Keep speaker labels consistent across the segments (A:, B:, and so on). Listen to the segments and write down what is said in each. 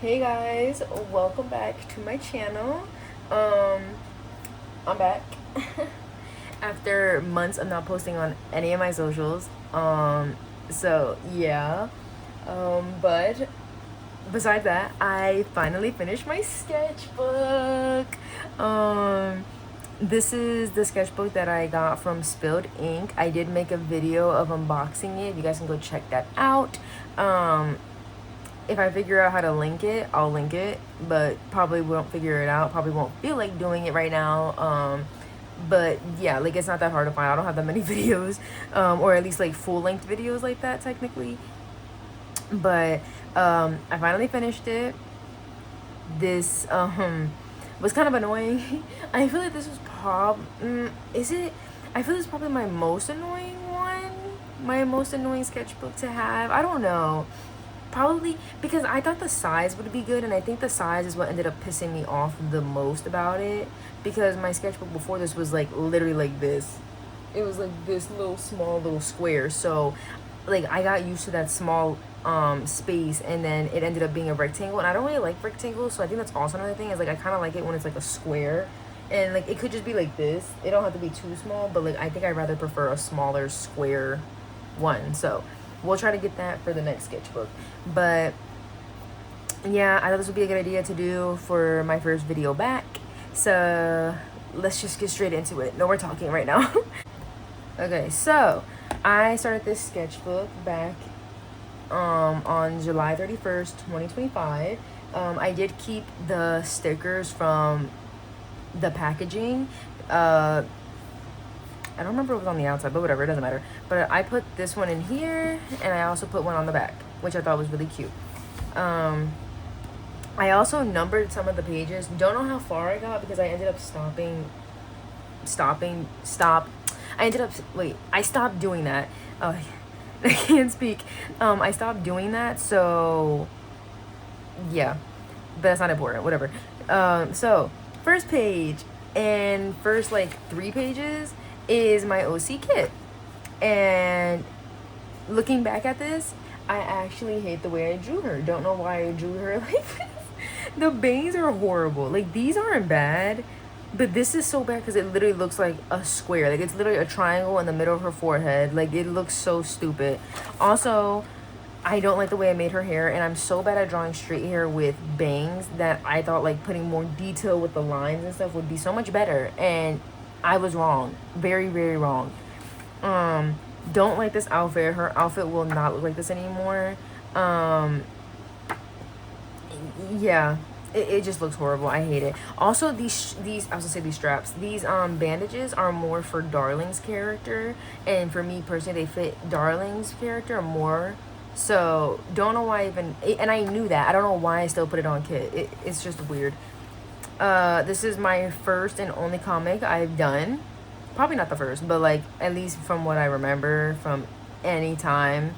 A: Hey guys, welcome back to my channel. Um, I'm back after months of not posting on any of my socials. So yeah. But besides that, I finally finished my sketchbook. Um, this is the sketchbook that I got from Spilled Ink. I did make a video of unboxing it. You guys can go check that out. If I figure out how to link it, I'll link it, but probably won't figure it out. Probably won't feel like doing it right now. But yeah, like it's not that hard to find. I don't have that many videos, or at least like full length videos like that technically. But I finally finished it. This was kind of annoying. I feel like this was is it? I feel this is probably my most annoying one. My most annoying sketchbook to have. I don't know. Probably because I thought the size would be good, and I think the size is what ended up pissing me off the most about it, because my sketchbook before this was like literally like this. It was like this little small little square. So like I got used to that small space, and then it ended up being a rectangle, and I don't really like rectangles, so I think that's also another thing is like I kind of like it when it's like a square, and like it could just be like this. It don't have to be too small, but like I think I'd rather prefer a smaller square one. So we'll try to get that for the next sketchbook. But yeah, I thought this would be a good idea to do for my first video back. So let's just get straight into it. No more talking right now. Okay, so I started this sketchbook back on July 31st, 2025. I did keep the stickers from the packaging. I don't remember what was on the outside, but whatever, it doesn't matter. But I put this one in here, and I also put one on the back, which I thought was really cute. I also numbered some of the pages. Don't know how far I got because I ended up I stopped doing that. I can't speak. I stopped doing that, so yeah, but that's not important, whatever. So first page and first like 3 pages is my OC kit, and looking back at this, I actually hate the way I drew her. Don't know why I drew her like this. The bangs are horrible. Like these aren't bad, but this is so bad because it literally looks like a square. Like it's literally a triangle in the middle of her forehead. Like it looks so stupid. Also, I don't like the way I made her hair, and I'm so bad at drawing straight hair with bangs that I thought like putting more detail with the lines and stuff would be so much better, and I was wrong. Very, very wrong. Don't like this outfit. Her outfit will not look like this anymore. Yeah, it just looks horrible. I hate it. Also, these I was gonna say these straps. These bandages are more for Darling's character, and for me personally, they fit Darling's character more. So don't know why and I knew that. I don't know why I still put it on Kit. It's just weird. This is my first and only comic I've done. Probably not the first, but like at least from what I remember from any time.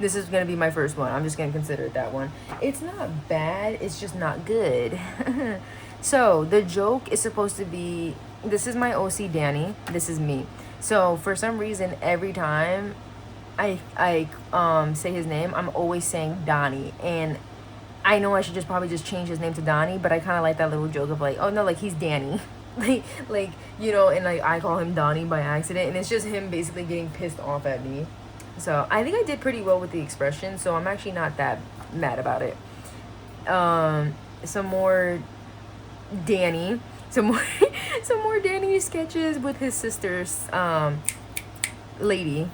A: This is gonna be my first one. I'm just gonna consider it that one. It's not bad, it's just not good. So the joke is supposed to be, this is my OC Danny, this is me. So for some reason, every time I say his name, I'm always saying Donnie, and I know I should just probably just change his name to Donnie, but I kind of like that little joke of like, oh no, like he's Danny. like you know, and like I call him Donnie by accident, and it's just him basically getting pissed off at me. So I think I did pretty well with the expression, so I'm actually not that mad about it. Some more Danny, some more some more Danny sketches with his sister's lady.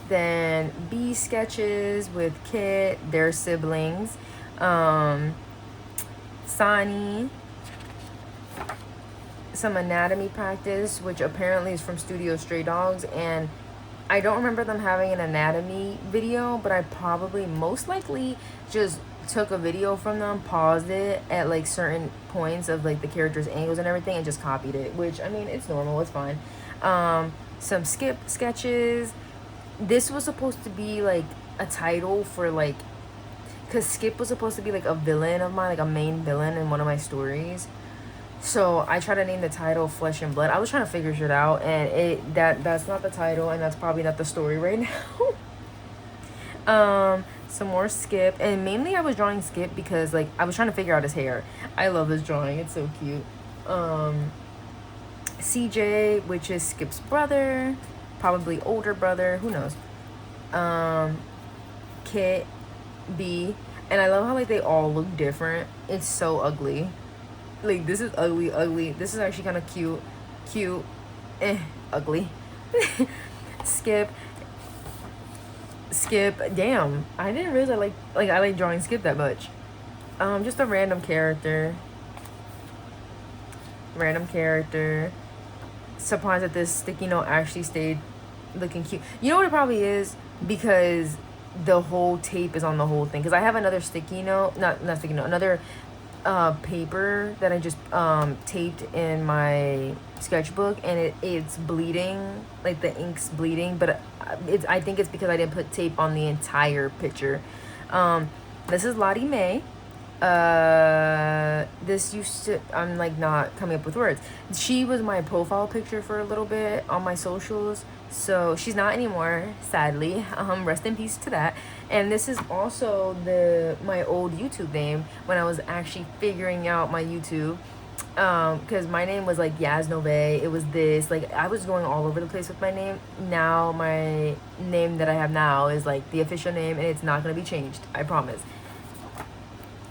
A: Then B sketches with Kit, their siblings, Sani, some anatomy practice, which apparently is from Studio Stray Dogs, and I don't remember them having an anatomy video, but I probably most likely just took a video from them, paused it at like certain points of like the characters' angles and everything, and just copied it, which I mean, it's normal, it's fine. Some skip sketches. This was supposed to be like a title for like, because Skip was supposed to be like a villain of mine, like a main villain in one of my stories. So I tried to name the title Flesh and Blood. I was trying to figure shit out, and that's not the title, and that's probably not the story right now. Some more Skip, and mainly I was drawing Skip because like I was trying to figure out his hair. I love this drawing, it's so cute. CJ, which is Skip's brother, probably older brother, who knows. Kit, B, and I love how like they all look different. It's so ugly. Like this is ugly, ugly. This is actually kind of cute, cute, ugly. Skip, Skip. Damn, I didn't realize I like drawing Skip that much. Just a random character. Random character. Surprised that this sticky note actually stayed looking cute. You know what it probably is? Because the whole tape is on the whole thing. Because I have another sticky note, not sticky note, another paper that I just taped in my sketchbook, and it's bleeding, like the ink's bleeding, but I think it's because I didn't put tape on the entire picture. This is Lottie Mae. This used to, I'm like not coming up with words. She was my profile picture for a little bit on my socials, so she's not anymore, sadly. Rest in peace to that. And this is also my old YouTube name when I was actually figuring out my YouTube, because my name was like Yaz Nove. It was this, like I was going all over the place with my name. Now my name that I have now is like the official name, and it's not gonna be changed, I promise.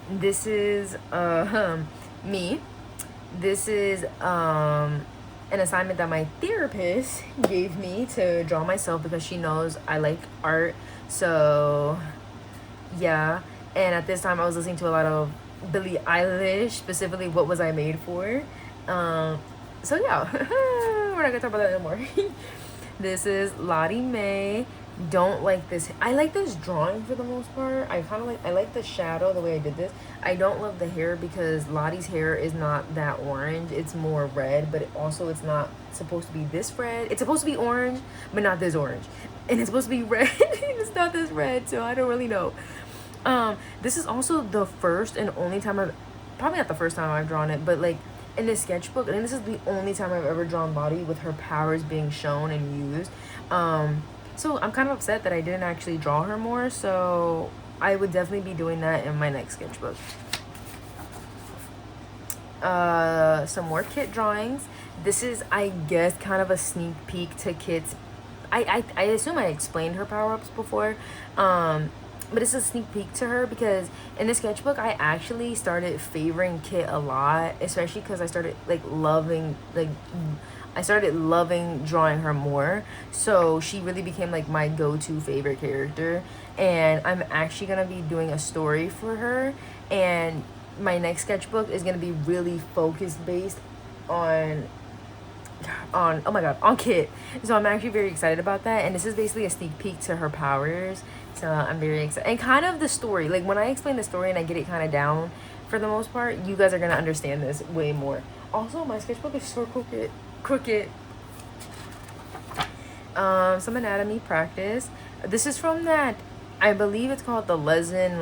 A: This is me. This is an assignment that my therapist gave me to draw myself because she knows I like art. So yeah, and at this time I was listening to a lot of Billie Eilish, specifically What Was I Made For. So yeah, we're not gonna talk about that anymore. This is Lottie Mae. Don't like this. I like this drawing for the most part. I like the shadow, the way I did this. I don't love the hair because Lottie's hair is not that orange. It's more red, but it's not supposed to be this red. It's supposed to be orange, but not this orange. And it's supposed to be red, and it's not this red, so I don't really know. This is also the first and only time probably not the first time I've drawn it, but like in this sketchbook, and this is the only time I've ever drawn Lottie with her powers being shown and used. So I'm kind of upset that I didn't actually draw her more, so I would definitely be doing that in my next sketchbook. Some more Kit drawings. This is, I guess, kind of a sneak peek to Kit's. I assume I explained her power-ups before, but it's a sneak peek to her because in the sketchbook I actually started favoring Kit a lot, especially because I started loving drawing her more. So she really became like my go-to favorite character, and I'm actually gonna be doing a story for her, and my next sketchbook is gonna be really focused based on oh my god, on Kit. So I'm actually very excited about that, and this is basically a sneak peek to her powers, so I'm very excited. And kind of the story, like when I explain the story and I get it kind of down for the most part, you guys are gonna understand this way more. Also, my sketchbook is so crooked. Some anatomy practice. This is from that, I believe it's called the Lesin,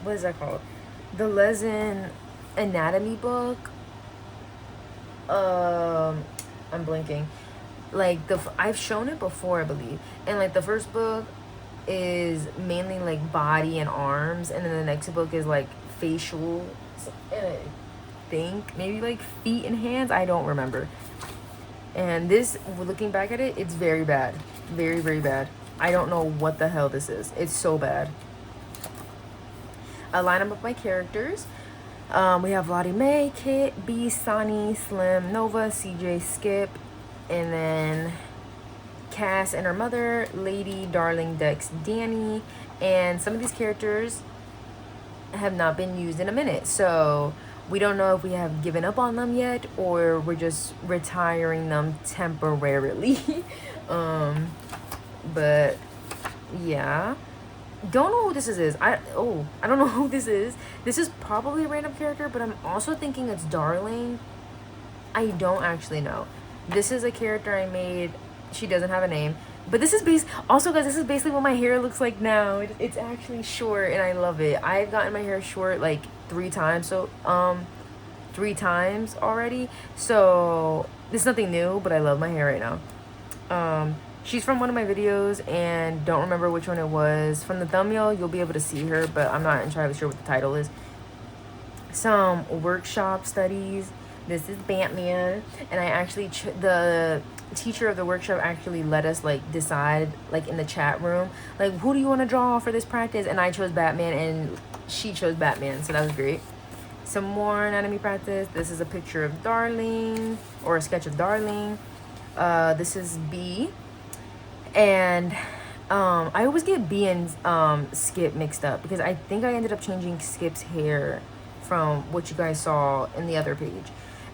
A: what is that called? The Lesin anatomy book. I'm blanking. Like I've shown it before, I believe, and like the first book is mainly like body and arms, and then the next book is like facial, and I think maybe like feet and hands. I don't remember. And this, looking back at it, it's very bad, very, very bad. I don't know what the hell this is. It's so bad. I line up with my characters. We have Lottie Mae, Kit, B, Sonny, Slim, Nova, CJ, Skip, and then Cass and her mother, Lady, Darling, Dex, Danny, and some of these characters have not been used in a minute, so we don't know if we have given up on them yet or we're just retiring them temporarily. But yeah, don't know who this is. I don't know who this is. This is probably a random character, but I'm also thinking it's Darling. I don't actually know. This is a character I made. She doesn't have a name, but this is also, guys, this is basically what my hair looks like now. It's actually short, and I love it. I've gotten my hair short like 3 times, so 3 times already, so it's nothing new, but I love my hair right now. She's from one of my videos and don't remember which one it was. From the thumbnail, you'll be able to see her, but I'm not entirely sure what the title is. Some workshop studies. This is Batman, and I actually the teacher of the workshop actually let us like decide like in the chat room like who do you want to draw for this practice, and I chose Batman and she chose Batman, so that was great. Some more anatomy practice. This is a picture of Darling, or a sketch of Darling. This is B, and I always get B and Skip mixed up because I think I ended up changing Skip's hair from what you guys saw in the other page.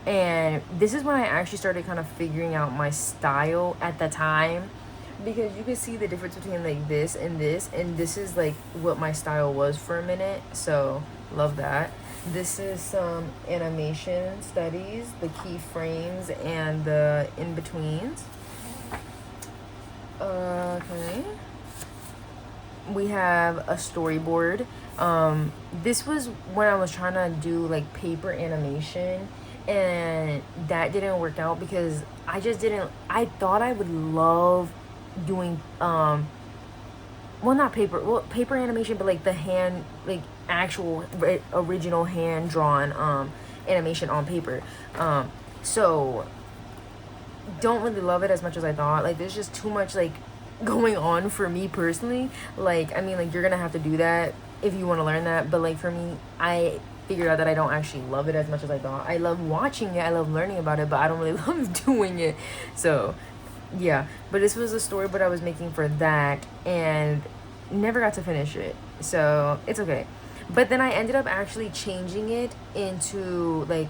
A: And this is when I actually started kind of figuring out my style at the time, because you can see the difference between like this, and this is like what my style was for a minute. So love that. This is some animation studies, the key frames and the in-betweens. Okay. We have a storyboard. This was when I was trying to do like paper animation, and that didn't work out because I just didn't, I thought I would love doing well, not paper, well, paper animation, but like the hand, like actual original hand drawn animation on paper. So don't really love it as much as I thought. Like there's just too much like going on for me personally. Like I mean, like you're gonna have to do that if you want to learn that, but like for me, I figured out that I don't actually love it as much as I thought. I love watching it, I love learning about it, but I don't really love doing it. So yeah, but this was a storyboard I was making for that and never got to finish it, so it's okay. But then I ended up actually changing it into like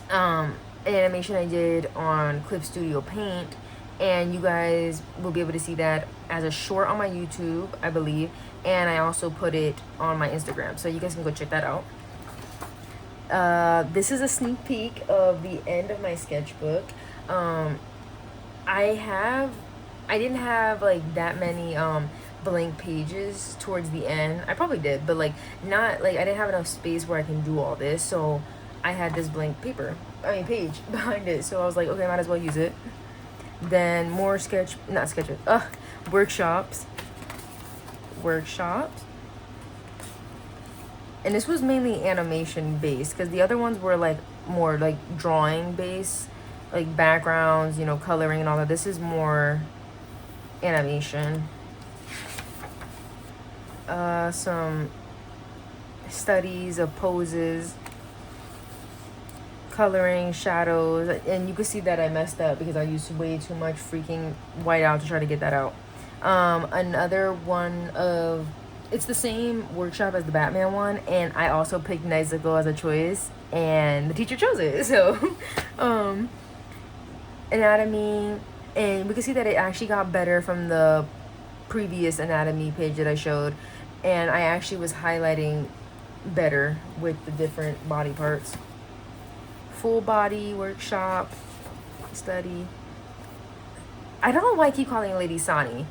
A: an animation I did on Clip Studio Paint, and you guys will be able to see that as a short on my YouTube, I believe, and I also put it on my Instagram, so you guys can go check that out. This is a sneak peek of the end of my sketchbook. I didn't have like that many blank pages towards the end. I probably did, but like not like I didn't have enough space where I can do all this, so I had this blank page behind it, so I was like, okay, might as well use it. Then more workshops. And this was mainly animation based, because the other ones were like more like drawing based, like backgrounds, you know, coloring and all that. This is more animation. Some studies of poses, coloring, shadows, and you can see that I messed up because I used way too much freaking whiteout to try to get that out. Another one of, it's the same workshop as the Batman one, and I also picked Nezuko as a choice, and the teacher chose it. So anatomy, and we can see that it actually got better from the previous anatomy page that I showed, and I actually was highlighting better with the different body parts. Full body workshop study. I don't know why I keep calling Lady Sani.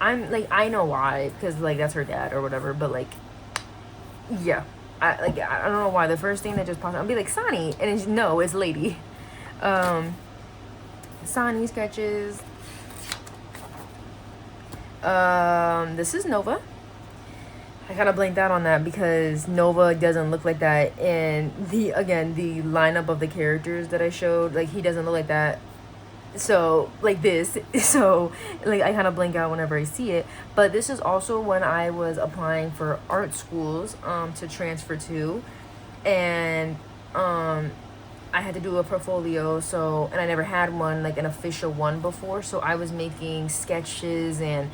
A: I'm like, I know why, because like that's her dad or whatever, but like yeah, I don't know why the first thing that just popped up, I'll be like Sani, and it's, no, it's Lady. Sani sketches. This is Nova. I kind of blanked out on that because Nova doesn't look like that, and the lineup of the characters that I showed, like he doesn't look like that. So like this, so like I kind of blank out whenever I see it. But this is also when I was applying for art schools to transfer to, and I had to do a portfolio, so, and I never had one, like an official one before, so I was making sketches and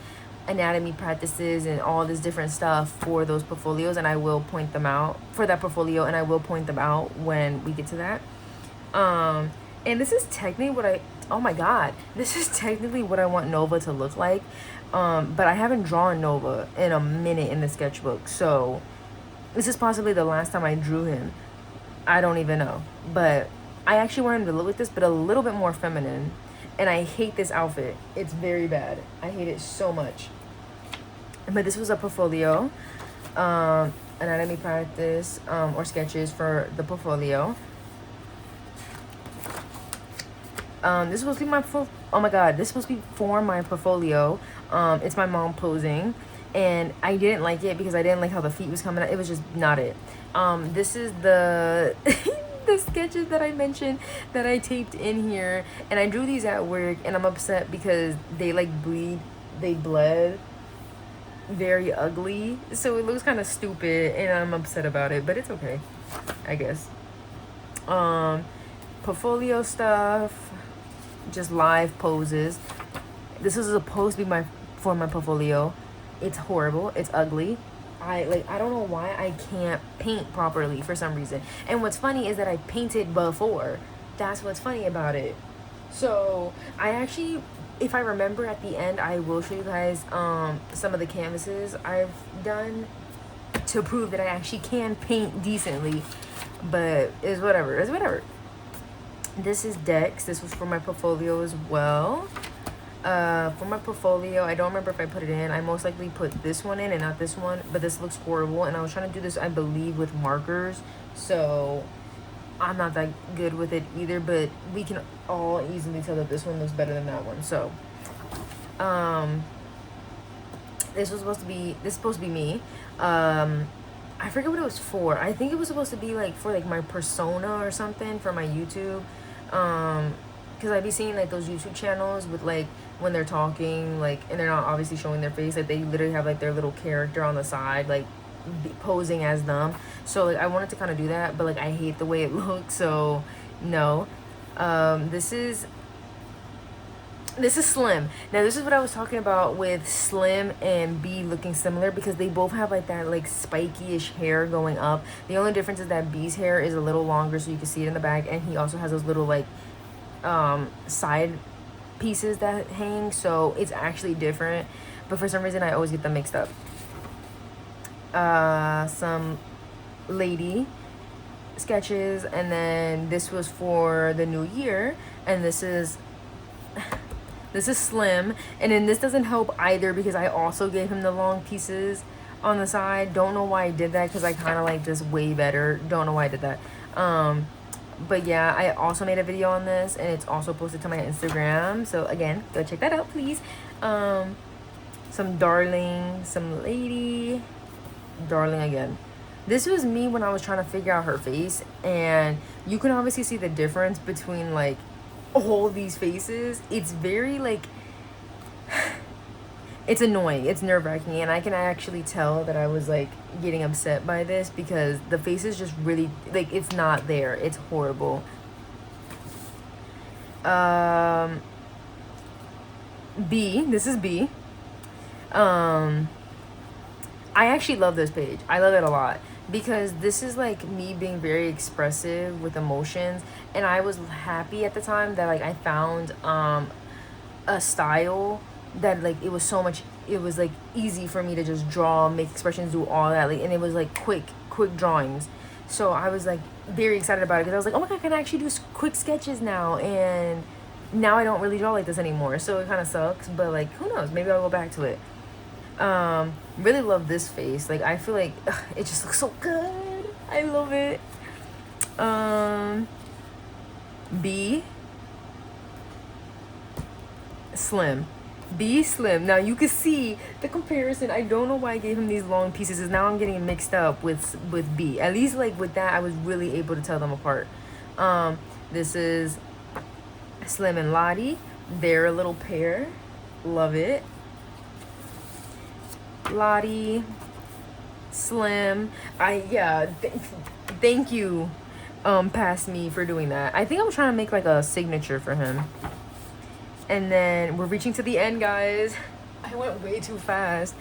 A: anatomy practices and all this different stuff for those portfolios, and I will point them out for that portfolio, and I will point them out when we get to that. And this is technically oh my god, this is technically what I want Nova to look like, but I haven't drawn Nova in a minute in the sketchbook, so this is possibly the last time I drew him. I don't even know, but I actually want him to look like this, but a little bit more feminine. And I hate this outfit. It's very bad. I hate it so much. But this was a portfolio, anatomy practice, or sketches for the portfolio. This is supposed to be oh my god, this is supposed to be for my portfolio. It's my mom posing, and I didn't like it because I didn't like how the feet was coming out. It was just not it. This is the the sketches that I mentioned that I taped in here, and I drew these at work, and I'm upset because they like they bled very ugly, so it looks kind of stupid, and I'm upset about it, but it's okay, I guess. Portfolio stuff, just live poses. This was supposed to be for my portfolio. It's horrible. It's ugly. I don't know why I can't paint properly for some reason. And what's funny is that I painted before. That's what's funny about it. So I actually, if I remember at the end, I will show you guys some of the canvases I've done to prove that I actually can paint decently. But it's whatever. It's whatever. This is Dex. This was for my portfolio as well. For my portfolio, I don't remember if I put it in. I most likely put this one in and not this one, but this looks horrible, and I was trying to do this, I believe, with markers, so I'm not that good with it either, but we can all easily tell that this one looks better than that one. So this is supposed to be me. I forget what it was for. I think it was supposed to be like for like my persona or something for my YouTube, because I'd be seeing like those YouTube channels with like when they're talking, like, and they're not obviously showing their face, like they literally have like their little character on the side, like posing as them. So like I wanted to kind of do that, but like I hate the way it looks, so no. This is Slim. Now this is what I was talking about with Slim and B looking similar, because they both have like that like spiky-ish hair going up. The only difference is that B's hair is a little longer, so you can see it in the back, and he also has those little like side pieces that hang, so it's actually different, but for some reason I always get them mixed up. Some lady sketches, and then this was for the new year, and this is Slim, and then this doesn't help either because I also gave him the long pieces on the side. Don't know why I did that, because I kind of like this way better. Don't know why I did that. But yeah, I also made a video on this, and it's also posted to my Instagram, so again, go check that out, please. Some darling, some lady, darling again. This was me when I was trying to figure out her face, and you can obviously see the difference between like all these faces. It's very like it's annoying, it's nerve-wracking, and I can actually tell that I was like getting upset by this because the face is just really like, it's not there. It's horrible. B, this is B. I actually love this page. I love it a lot because this is like me being very expressive with emotions, and I was happy at the time that like I found a style that like it was like easy for me to just draw, make expressions, do all that, like, and it was like quick drawings. So I was like very excited about it because I was like, oh my god, I can actually do quick sketches now, and now I don't really draw like this anymore, so it kind of sucks, but like who knows, maybe I'll go back to it. Really love this face. Like I feel like it just looks so good. I love it. B, Slim. B, Slim. Now you can see the comparison. I don't know why I gave him these long pieces, is now I'm getting mixed up with B. At least like with that I was really able to tell them apart. This is Slim and Lottie. They're a little pair. Love it. Lottie, Slim. Thank you past me for doing that. I think I was trying to make like a signature for him. And then we're reaching to the end, guys. I went way too fast.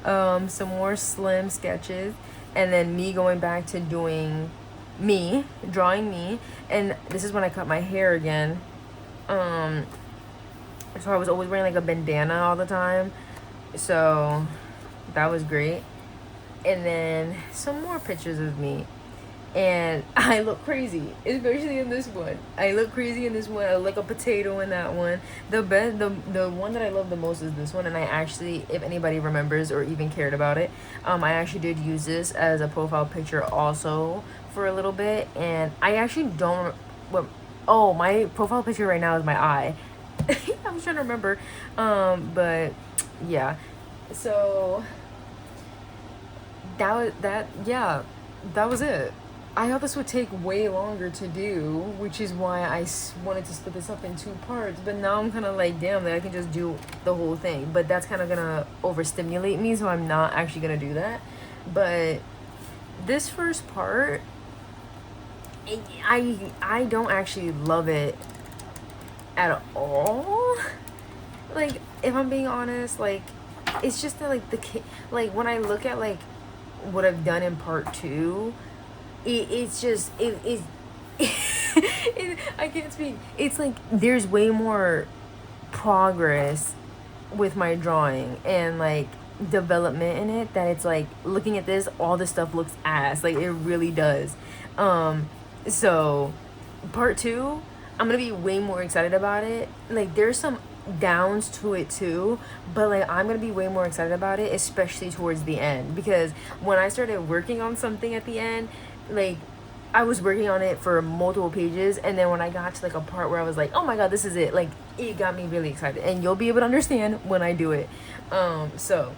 A: Some more Slim sketches, and then me going back to drawing me, and this is when I cut my hair again. So I was always wearing like a bandana all the time, so that was great. And then some more pictures of me, and I look crazy, especially in this one. I look crazy in this one. I look like a potato in that one. The one that I love the most is this one, and I actually, if anybody remembers or even cared about it, I actually did use this as a profile picture also for a little bit, and I actually don't Oh, my profile picture right now is my eye. I was trying to remember. But yeah. So yeah, that was it. I thought this would take way longer to do, which is why I wanted to split this up in 2 parts. But now I'm kind of like, damn, that I can just do the whole thing. But that's kind of gonna overstimulate me, so I'm not actually gonna do that. But this first part, I don't actually love it at all. Like, if I'm being honest, like, it's just that, like, like, when I look at, like, what I've done in part 2, it's just I can't speak. It's like there's way more progress with my drawing and like development in it, that it's like looking at this, all this stuff looks ass, like it really does. So part 2, I'm gonna be way more excited about it. Like there's some downs to it too, but like I'm gonna be way more excited about it, especially towards the end, because when I started working on something at the end, like I was working on it for multiple pages, and then when I got to like a part where I was like, oh my god, this is it, like it got me really excited, and you'll be able to understand when I do it. So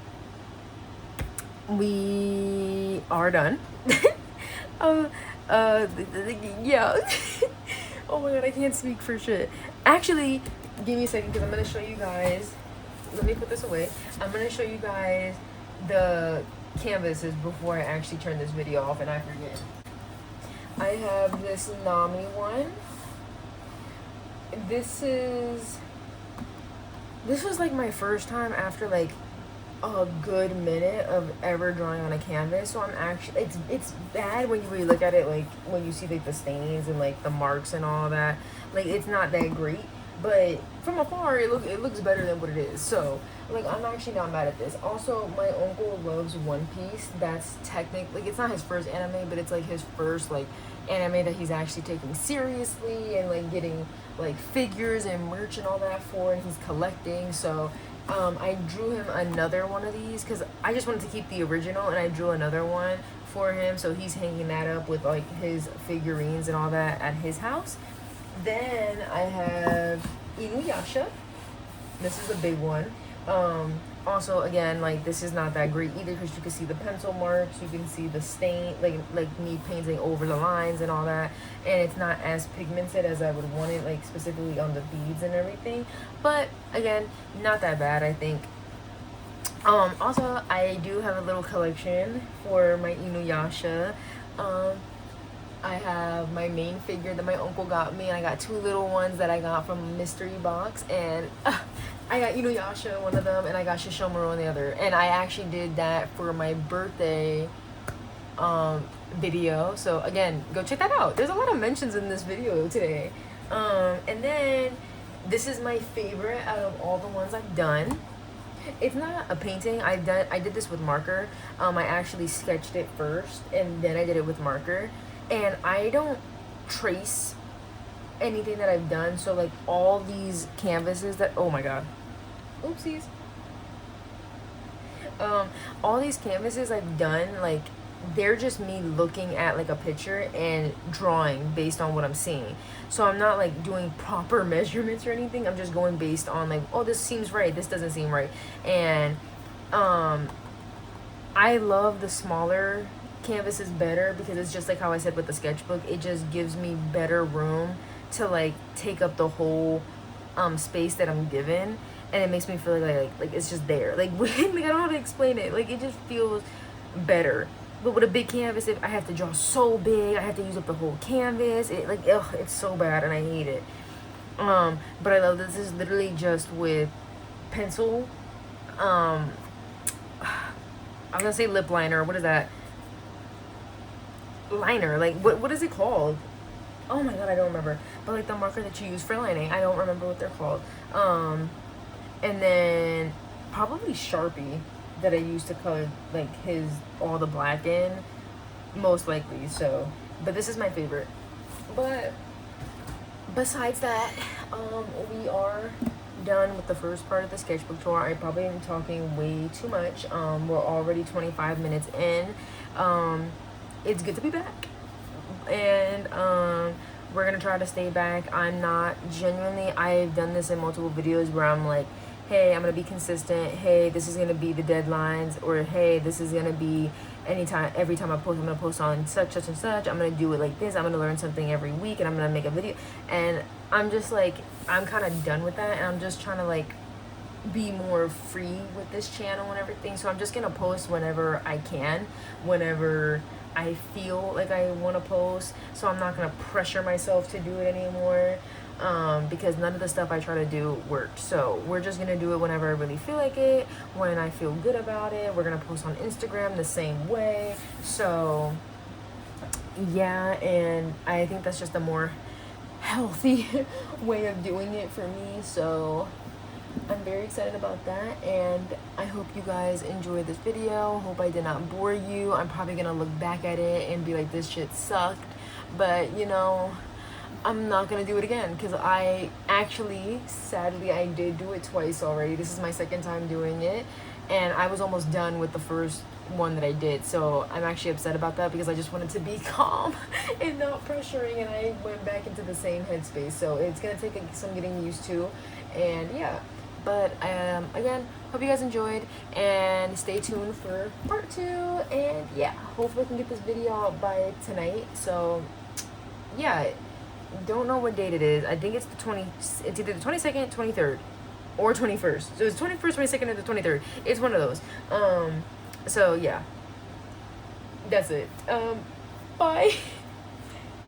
A: we are done. um yeah. Oh my god, I can't speak for shit. Actually, give me a second, because I'm gonna show you guys. Let me put this away. I'm gonna show you guys the canvases before I actually turn this video off and I forget. I have this Nami one. This was like my first time after like a good minute of ever drawing on a canvas. So I'm actually, it's bad when you really look at it, like when you see like the stains and like the marks and all that. Like it's not that great, but from afar it looks better than what it is. So like I'm actually not mad at this. Also, my uncle loves One Piece. That's technically, like, it's not his first anime, but it's like his first like anime that he's actually taking seriously and like getting like figures and merch and all that for, and he's collecting. So I drew him another one of these because I just wanted to keep the original, and I drew another one for him, so he's hanging that up with like his figurines and all that at his house. Then I have Inuyasha. This is a big one. Also, again, like this is not that great either, because you can see the pencil marks, you can see the stain, like me painting over the lines and all that, and it's not as pigmented as I would want it, like specifically on the beads and everything. But again, not that bad, I think. Also, I do have a little collection for my Inuyasha. I have my main figure that my uncle got me, and I got 2 little ones that I got from a mystery box, and I got Inuyasha, one of them, and I got Shishomaru on the other. And I actually did that for my birthday video. So again, go check that out. There's a lot of mentions in this video today. And then this is my favorite out of all the ones I've done. It's not a painting. I did this with marker. I actually sketched it first, and then I did it with marker. And I don't trace anything that I've done. So like all these canvases that, oh my god, oopsies. All these canvases I've done, like they're just me looking at like a picture and drawing based on what I'm seeing. So I'm not like doing proper measurements or anything. I'm just going based on like, oh, this seems right, this doesn't seem right. And I love the smaller canvases better, because it's just like how I said with the sketchbook, it just gives me better room to like take up the whole space that I'm given, and it makes me feel like it's just there, like like I don't know how to explain it, like it just feels better. But with a big canvas, if I have to draw so big, I have to use up the whole canvas, it like, ugh, it's so bad and I hate it. But I love this is literally just with pencil. I'm gonna say lip liner, what is that, liner, like what is it called? Oh my god, I don't remember. But like the marker that you use for lining, I don't remember what they're called. And then probably Sharpie that I used to color like all the black in, most likely. So, but this is my favorite. But besides that, we are done with the first part of the sketchbook tour. I probably am talking way too much. We're already 25 minutes in. It's good to be back, and we're gonna try to stay back. I'm not genuinely, I've done this in multiple videos where I'm like, hey, I'm gonna be consistent, hey, this is gonna be the deadlines, or hey, this is gonna be anytime, every time I post, I'm gonna post on such and such, I'm gonna do it like this, I'm gonna learn something every week, and I'm gonna make a video. And I'm just like, I'm kind of done with that, and I'm just trying to like be more free with this channel and everything. So I'm just gonna post whenever I can, whenever I feel like I want to post. So I'm not gonna pressure myself to do it anymore, because none of the stuff I try to do worked. So we're just gonna do it whenever I really feel like it, when I feel good about it. We're gonna post on Instagram the same way. So yeah, and I think that's just a more healthy way of doing it for me. So I'm very excited about that, and I hope you guys enjoyed this video. Hope I did not bore you. I'm probably gonna look back at it and be like, this shit sucked, but you know, I'm not gonna do it again, because I actually, sadly, I did do it twice already. This is my second time doing it, and I was almost done with the first one that I did. So I'm actually upset about that, because I just wanted to be calm and not pressuring, and I went back into the same headspace. So it's gonna take some getting used to, and yeah. But again, hope you guys enjoyed, and stay tuned for part 2. And yeah, hopefully I can get this video out by tonight. So yeah, don't know what date it is. I think it's it's either the 22nd, 23rd, or 21st. So it's 21st, 22nd, or the 23rd. It's one of those. So yeah, that's it. Bye.